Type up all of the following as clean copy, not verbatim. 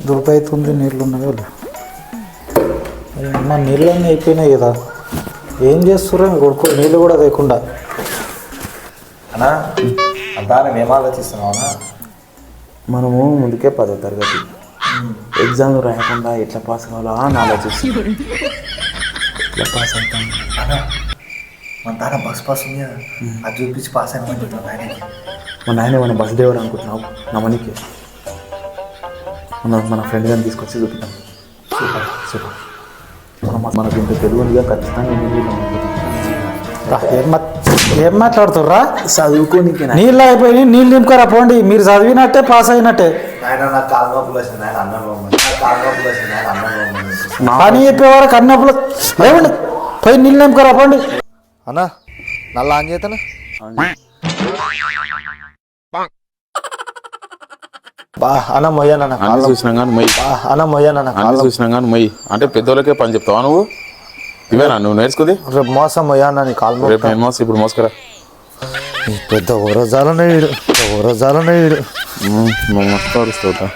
దుడిపైతుంది నీళ్ళు ఉన్నాయో మా నీళ్ళన్నీ అయిపోయినాయి కదా, ఏం చేస్తుర్రా మీ కొడుకు నీళ్ళు కూడా లేకుండా? అన్నా అంతా నేను ఏం ఆలోచిస్తున్నావు అన్నా, మనము ముందుకే 10వ తరగతి ఎగ్జామ్ రాయకుండా ఎట్లా పాస్ కావాలా అని ఆలోచిస్తున్నాం. ఎట్లా పాస్ అవుతాం అన్నా? మన తాన బస్ పాస్ ఉంది కదా, అది చూపించి పాస్ అయినామని చెప్తాను ఆయనకి. మా నాయన మన బస్ డ్రైవర్ అనుకుంటున్నావు నా మనీకి. మన ఫ్రెండ్ గారిని తీసుకొచ్చి చూపిద్దాం. Super super. మనకు ఇంత తెలుగు ఉందిగా, ఖచ్చితంగా ఏం మాట్లాడుతుర్రా? చదువుకోనికి నీళ్ళు అయిపోయినాయి, నీళ్ళు నింపుకోరా పోండి. మీరు చదివినట్టే పాస్ అయినట్టే. ఆయన నాకు కాలు నొప్పులు వచ్చింది, ఆయన అన్నంలో ఉంది. కాలు నొప్పులు వచ్చింది, ఆయన అన్నంలో ఉంది. పని చెప్పేవారు కన్నప్పుడు లేవండి, పోయి నీళ్ళు నింపుకోరా పోండి. అన్నా నల్లా ఆన్ చేతనా? అన్న మొయ్యానన్న అన్ని చూసినా కానీ మొయ్యి, అన్న మొయ్యానన్న అన్ని చూసినా కానీ మొయ్యి. అంటే పెద్దోళ్ళకే పని చెప్తావా నువ్వు? ఇవేనా నువ్వు నేర్చుకుంది? రేపు మోసం మొయ్యాన్న నీ కాలు రేపు నేను మోసం, ఇప్పుడు మోసుకురా. పెద్ద ఊరజాలనేయుడు మస్తు అరుస్తావుతా.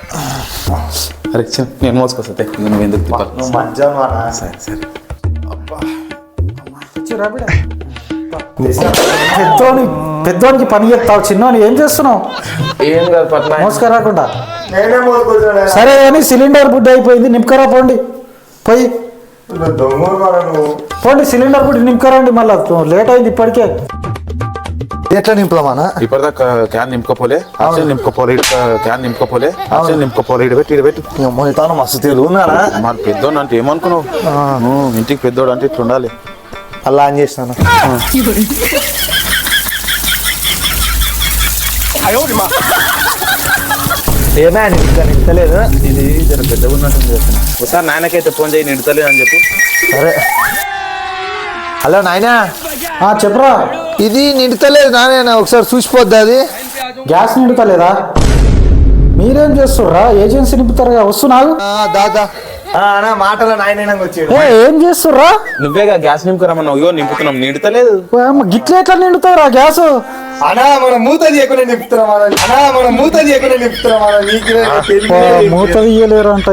అరే నేను మోసుకొస్తా, నువ్వు ఎందుకు తిప్పాలి? నువ్వు మంచిగా సరే సరే. పెద్దోనికి పని చెప్తావు, చిన్నోని ఏం చేస్తున్నావు? ఏం కాదు పట్ల మోసుకురాకుండా. నేనే మోసుకొచ్చాను. సరే కానీ సిలిండర్ బుడ్డి అయిపోయింది, నింపుకరా పోండి. పోయి నువ్వు పోండి, సిలిండర్ బుడ్డి నింపుకరండి. మళ్ళీ లేట్ అయింది ఇప్పటికే. ఎట్లా నింపుదామన్నా? ఇప్పటిదాకా క్యాన్ నింపుకోపోలే, ఆప్షన్ నింపుకోపోలే, క్యాన్ నింపుకోపోలే, ఆప్షన్ నింపుకోపోలే. ఇటు పెట్టి ఇటు పెట్టు. మొత్తాను మస్తు తెలుగు ఉన్నారా? మరి పెద్దోడు అంటే ఏమనుకున్నావు? ఇంటికి పెద్దోడు అంటే ఇట్లా ఉండాలి. అలా ఆన్ చేసినాను. ఏమే నింపలేదు. ఇది జర పెద్దగా ఉన్నట్టుంది చెప్తున్నా. ఒకసారి నాయనకైతే ఫోన్ చేయి, నిండుతలేదు అని చెప్పు. సరే. హలో నాయనా, చెప్పరా. ఇది నిండుతలేదు నాయన, ఒకసారి చూసిపోద్ది. అది గ్యాస్ నిండుతలేదా? మీరేం చేస్తుర్రా? ఏజెన్సీ నింపుతారుగా, వస్తున్నావు. దాదా మాటలో నాయన వచ్చాడు. ఏం చేస్తుర్రా? నువ్వేగా గ్యాస్ నింపుకురమ్మన్నావు. ఇగో నింపుతున్నాం, నిండుతలేదు. గిట్ల ఎట్లా నిండుతావురా గ్యాస్? అనా మన మూత చేయకుండా నింపుతున్నాం. అనా మన మూత చేయకుండా నింపుతున్నాం. మూత తీయలేరు అంట.